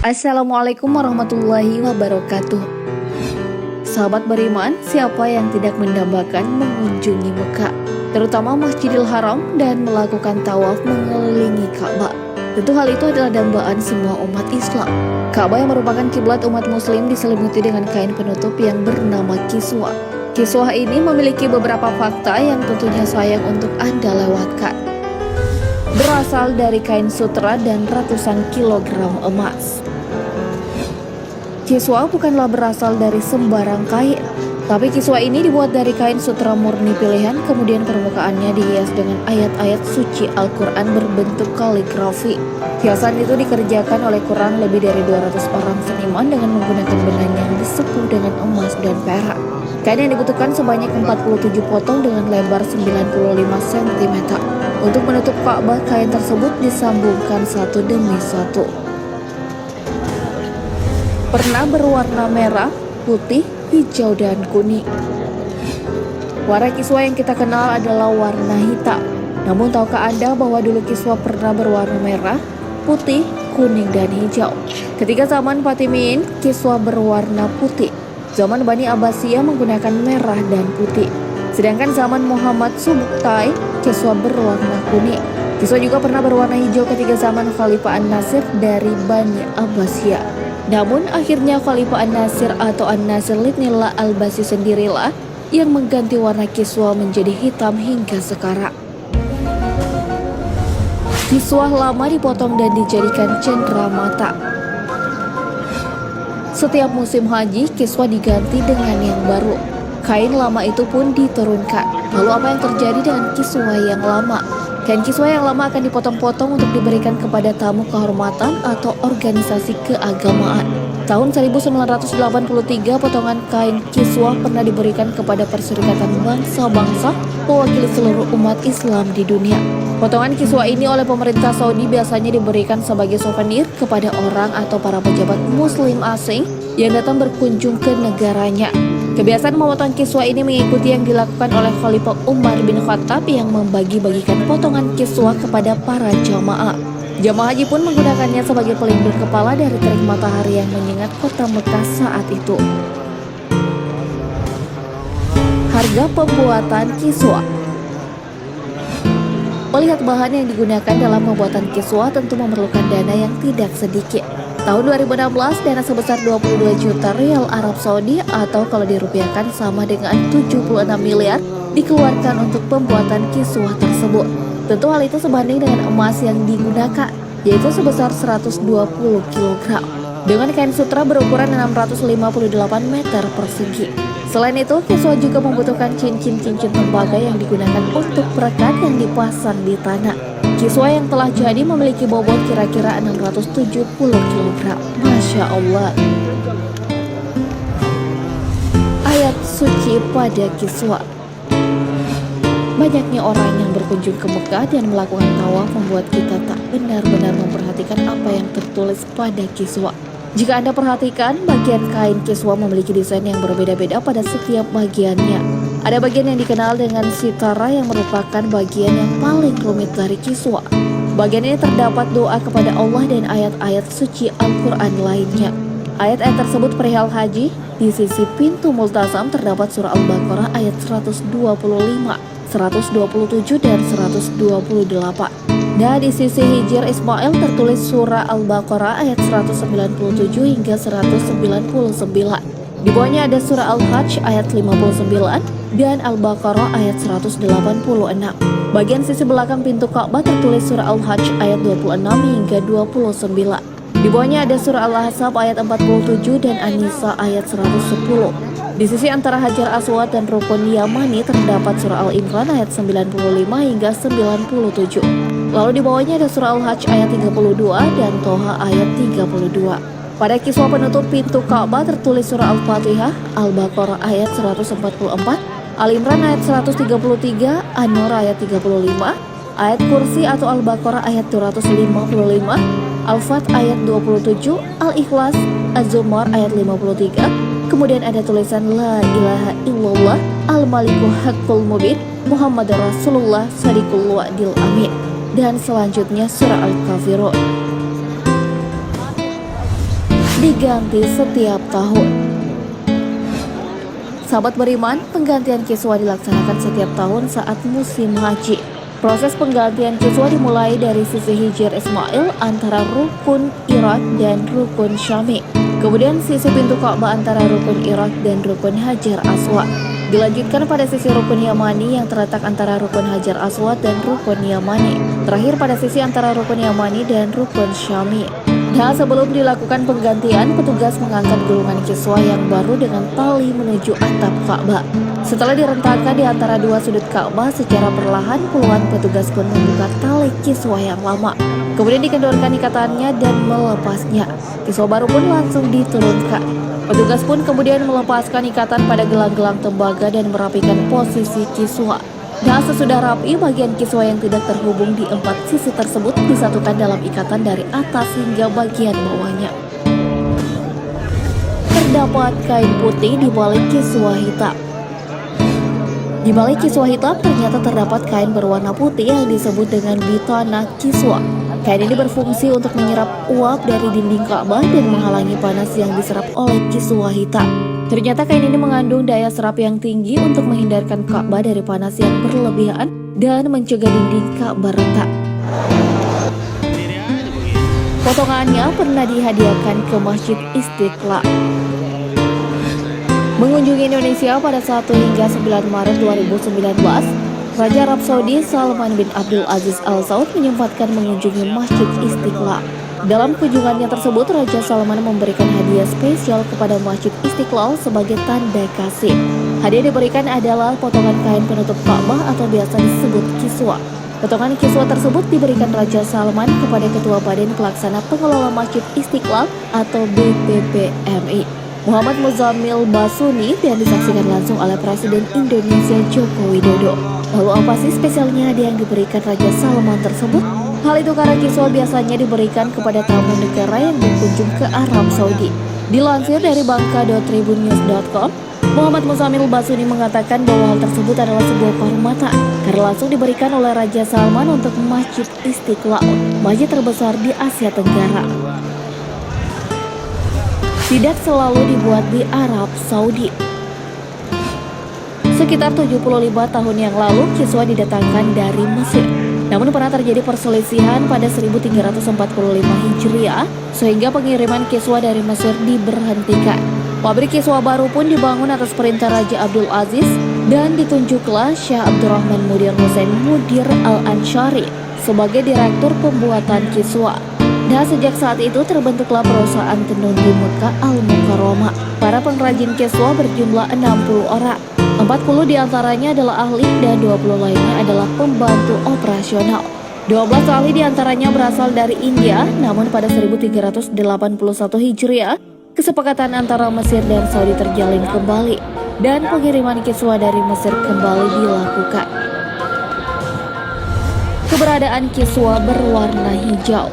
Assalamualaikum warahmatullahi wabarakatuh. Sahabat beriman, siapa yang tidak mendambakan mengunjungi Mekah, terutama Masjidil Haram, dan melakukan tawaf mengelilingi Ka'bah? Tentu hal itu adalah dambaan semua umat Islam. Ka'bah yang merupakan kiblat umat muslim diselimuti dengan kain penutup yang bernama kiswah. Kiswah ini memiliki beberapa fakta yang tentunya sayang untuk Anda lewatkan. Berasal dari kain sutra dan ratusan kilogram emas. Kiswah bukanlah berasal dari sembarang kain, tapi kiswah ini dibuat dari kain sutra murni pilihan, kemudian permukaannya dihias dengan ayat-ayat suci Al-Quran berbentuk kaligrafi. Hiasan itu dikerjakan oleh kurang lebih dari 200 orang seniman dengan menggunakan benang yang disepuh dengan emas dan perak. Kain yang dibutuhkan sebanyak 47 potong dengan lebar 95 cm. Untuk menutup Ka'bah, kain tersebut disambungkan satu demi satu. Pernah berwarna merah, putih, hijau, dan kuning. Warna kiswah yang kita kenal adalah warna hitam. Namun tahukah Anda bahwa dulu kiswah pernah berwarna merah, putih, kuning, dan hijau? Ketika zaman Fatimiyin, kiswah berwarna putih. Zaman Bani Abbasiyah menggunakan merah dan putih. Sedangkan zaman Muhammad Subuktai, kiswah berwarna kuning. Kiswah juga pernah berwarna hijau ketika zaman Khalifah An-Nasir dari Bani Abbasiyah. Namun akhirnya Khalifah An-Nasir atau An-Nasir Libnillah Al-Basi sendirilah yang mengganti warna kiswah menjadi hitam hingga sekarang. Kiswah lama dipotong dan dijadikan cendera mata. Setiap musim haji, kiswah diganti dengan yang baru. Kain lama itu pun diturunkan. Lalu apa yang terjadi dengan kiswah yang lama? Kain kiswah yang lama akan dipotong-potong untuk diberikan kepada tamu kehormatan atau organisasi keagamaan. Tahun 1983, potongan kain kiswah pernah diberikan kepada Perserikatan Bangsa-Bangsa mewakili seluruh umat Islam di dunia. Potongan kiswah ini oleh pemerintah Saudi biasanya diberikan sebagai souvenir kepada orang atau para pejabat muslim asing yang datang berkunjung ke negaranya. Kebiasaan memotong kiswah ini mengikuti yang dilakukan oleh Khalifah Umar bin Khattab yang membagi-bagikan potongan kiswah kepada para jamaah. Jamaah haji pun menggunakannya sebagai pelindung kepala dari terik matahari yang menyengat kota Mekah saat itu. Harga pembuatan kiswah. Melihat bahan yang digunakan dalam pembuatan kiswah tentu memerlukan dana yang tidak sedikit. Tahun 2016, dana sebesar 22 juta rial Arab Saudi atau kalau dirupiahkan sama dengan 76 miliar dikeluarkan untuk pembuatan kiswah tersebut. Tentu hal itu sebanding dengan emas yang digunakan, yaitu sebesar 120 kg. Dengan kain sutra berukuran 658 meter persegi. Selain itu, kiswah juga membutuhkan cincin-cincin tembaga yang digunakan untuk perekat yang dipasang di tanah. Kiswah yang telah jadi memiliki bobot kira-kira 670 kg. Masya Allah. Ayat suci pada kiswah. Banyaknya orang yang berkunjung ke Mekah dan melakukan tawaf membuat kita tak benar-benar memperhatikan apa yang tertulis pada kiswah. Jika Anda perhatikan, bagian kain kiswah memiliki desain yang berbeda-beda pada setiap bagiannya. Ada bagian yang dikenal dengan sitara yang merupakan bagian yang paling rumit dari kiswah. Bagian ini terdapat doa kepada Allah dan ayat-ayat suci Al-Quran lainnya. Ayat-ayat tersebut perihal haji. Di sisi pintu multazam terdapat surah Al-Baqarah ayat 125, 127, dan 128. Dan di sisi Hijr Ismail tertulis surah Al-Baqarah ayat 197 hingga 199. Di bawahnya ada surah Al-Hajj ayat 59 dan Al-Baqarah ayat 186. Bagian sisi belakang pintu Ka'bah tertulis surah Al-Hajj ayat 26 hingga 29. Di bawahnya ada surah Al-Ahzab ayat 47 dan An-Nisa ayat 110. Di sisi antara Hajar Aswad dan Rukun Yamani terdapat surah Al-Imran ayat 95 hingga 97. Lalu di bawahnya ada surah Al-Hajj ayat 32 dan Toha ayat 32. Pada kiswah penutup pintu Ka'bah tertulis surah Al-Fatihah, Al-Baqarah ayat 144, Al-Imran ayat 133, An-Nur ayat 35, ayat Kursi atau Al-Baqarah ayat 255, Al-Fat ayat 27, Al-Ikhlas, Az-Zumar ayat 53. Kemudian ada tulisan La ilaha illallah, Al-Maliku Haqqul Mubin, Muhammad Rasulullah Sadiqul Wa'dil Amin. Dan selanjutnya surah Al-Kafirun. diganti setiap tahun. Sahabat beriman, penggantian kiswah dilaksanakan setiap tahun saat musim haji. Proses penggantian kiswah dimulai dari sisi Hijr Ismail antara rukun Irak dan rukun Syami. Kemudian sisi pintu Ka'bah antara rukun Irak dan rukun Hajar Aswad. Dilanjutkan pada sisi rukun Yamani yang terletak antara rukun Hajar Aswad dan rukun Yamani. Terakhir pada sisi antara rukun Yamani dan rukun Syami. Nah, sebelum dilakukan penggantian, petugas mengangkat gulungan kiswah yang baru dengan tali menuju atap Ka'bah. Setelah direntangkan di antara dua sudut Ka'bah, secara perlahan puluhan petugas pun membuka tali kiswah yang lama. Kemudian dikendorkan ikatannya dan melepasnya. Kiswah baru pun langsung diturunkan. Petugas pun kemudian melepaskan ikatan pada gelang-gelang tembaga dan merapikan posisi kiswah. Nah, sesudah rapi, bagian kiswah yang tidak terhubung di 4 sisi tersebut disatukan dalam ikatan dari atas hingga bagian bawahnya. Terdapat kain putih di balik kiswah hitam. Di balik kiswah hitam ternyata terdapat kain berwarna putih yang disebut dengan bitana kiswah. Kain ini berfungsi untuk menyerap uap dari dinding Ka'bah dan menghalangi panas yang diserap oleh kiswah hitam. Ternyata kain ini mengandung daya serap yang tinggi untuk menghindarkan Ka'bah dari panas yang berlebihan dan mencegah dinding Ka'bah retak. Potongannya pernah dihadiahkan ke Masjid Istiqlal. Mengunjungi Indonesia pada 1 hingga 9 Maret 2019, Raja Arab Saudi Salman bin Abdul Aziz Al Saud menyempatkan mengunjungi Masjid Istiqlal. Dalam kunjungannya tersebut, Raja Salman memberikan hadiah spesial kepada Masjid Istiqlal sebagai tanda kasih. Hadiah diberikan adalah potongan kain penutup Ka'bah atau biasa disebut kiswah. Potongan kiswah tersebut diberikan Raja Salman kepada Ketua Badan Pelaksana Pengelola Masjid Istiqlal atau BPPMI, Muhammad Muzammil Basuni, dan disaksikan langsung oleh Presiden Indonesia Joko Widodo. Lalu apa sih spesialnya hadiah yang diberikan Raja Salman tersebut? Hal itu karena kiswah biasanya diberikan kepada tamu negara yang berkunjung ke Arab Saudi. Dilansir dari bangka.tribunnews.com, Muhammad Muzammil Basuni mengatakan bahwa hal tersebut adalah sebuah kehormatan karena langsung diberikan oleh Raja Salman untuk Masjid Istiqlal, masjid terbesar di Asia Tenggara. Tidak selalu dibuat di Arab Saudi. Sekitar 75 tahun yang lalu, kiswah didatangkan dari Mesir. Namun pernah terjadi perselisihan pada 1345 Hijriah sehingga pengiriman kiswah dari Mesir diberhentikan. Pabrik kiswah baru pun dibangun atas perintah Raja Abdul Aziz dan ditunjuklah Syekh Abdurrahman Mudir Hussein Mudir Al-Ansyari sebagai direktur pembuatan kiswah. Dan sejak saat itu terbentuklah perusahaan tenun di Mekah Al-Mukarramah. Para pengrajin kiswah berjumlah 60 orang. 40 diantaranya adalah ahli dan 20 lainnya adalah pembantu operasional. 12 ahli diantaranya berasal dari India, namun pada 1381 Hijriah, kesepakatan antara Mesir dan Saudi terjalin kembali dan pengiriman kiswah dari Mesir kembali dilakukan. Keberadaan kiswah berwarna hijau.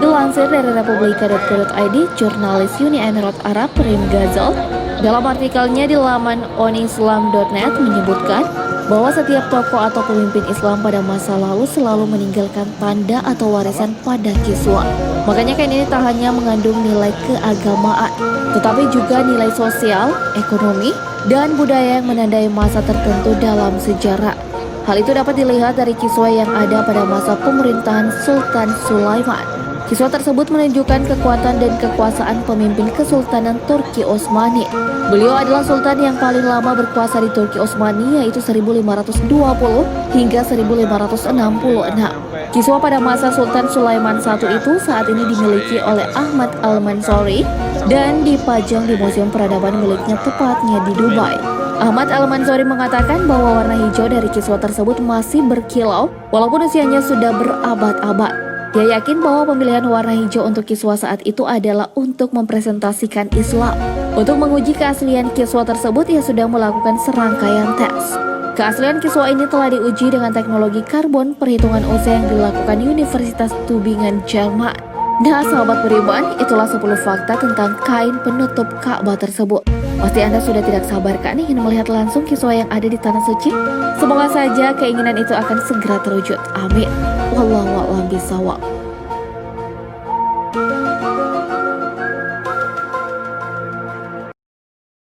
Dilansir dari republika.co.id, jurnalis Uni Emirat Arab Prim Ghazal dalam artikelnya di laman onislam.net menyebutkan bahwa setiap tokoh atau pemimpin Islam pada masa lalu selalu meninggalkan tanda atau warisan pada kiswah. Makanya kain ini tak hanya mengandung nilai keagamaan, tetapi juga nilai sosial, ekonomi, dan budaya yang menandai masa tertentu dalam sejarah. Hal itu dapat dilihat dari kiswah yang ada pada masa pemerintahan Sultan Sulaiman. Kiswah tersebut menunjukkan kekuatan dan kekuasaan pemimpin Kesultanan Turki Utsmani. Beliau adalah sultan yang paling lama berkuasa di Turki Utsmani, yaitu 1520 hingga 1566. Kiswah pada masa Sultan Sulaiman I itu saat ini dimiliki oleh Ahmad Al-Mansuri dan dipajang di Museum Peradaban miliknya tepatnya di Dubai. Ahmad Al-Mansuri mengatakan bahwa warna hijau dari kiswah tersebut masih berkilau walaupun usianya sudah berabad-abad. Dia yakin bahwa pemilihan warna hijau untuk kiswah saat itu adalah untuk mempresentasikan Islam. Untuk menguji keaslian kiswah tersebut, ia sudah melakukan serangkaian tes. Keaslian kiswah ini telah diuji dengan teknologi karbon perhitungan usia yang dilakukan Universitas Tübingen, Jerman. Nah, sahabat beriman, itulah 10 fakta tentang kain penutup Ka'bah tersebut. Pasti Anda sudah tidak sabar kan ingin melihat langsung kiswah yang ada di Tanah Suci? Semoga saja keinginan itu akan segera terwujud. Amin. Wallahu a'lam bishawab.